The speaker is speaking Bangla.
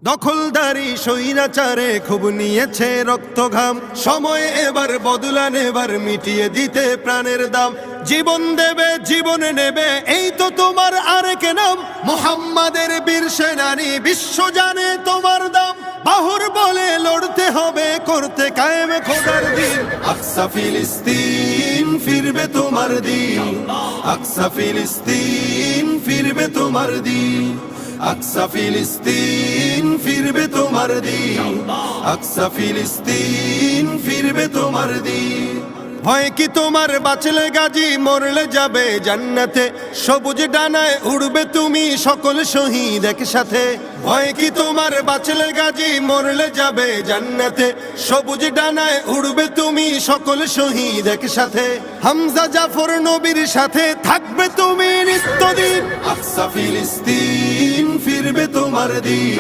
দখলদারি স্বৈরাচারে খুব নিয়েছে রক্ত ঘাম, সময় এবার বদলান, এবার মিটিয়ে দিতে প্রাণের দাম। জীবন দেবে জীবন নেবে, এই তো তোমার আরেক নাম। মুহাম্মাদের বীর সেনানী, বিশ্ব জানে তোমার দাম। বাহুর বলে লড়তে হবে, করতে কায়েম খোদার দিন। আকসা ফিলিস্তিন ফিরবে তোমার দিন, আকসা ফিলিস্তিন ফিরবে তোমার দিন, আকসা ফিলিস্তিন ফিরবে তোমার দিন, আকসা ফিলিস্তিন ফিরবে তোমার দিন। ভয় কি তোমার, বাঁচলে গাজী মরলে যাবে জান্নাতে। সবুজ ডানায় উড়বে তুমি সকল শহীদ একসাথে। ভয় কি তোমার, বাঁচলে গাজী মরলে যাবে জান্নাতে। সবুজ ডানায় উড়বে তুমি সকল শহীদ একসাথে। হামজা জাফর নবীর সাথে থাকবে তুমি নিত্যদিন। আকসা ফিলিস্তিন ফিরবে তোমার দিন।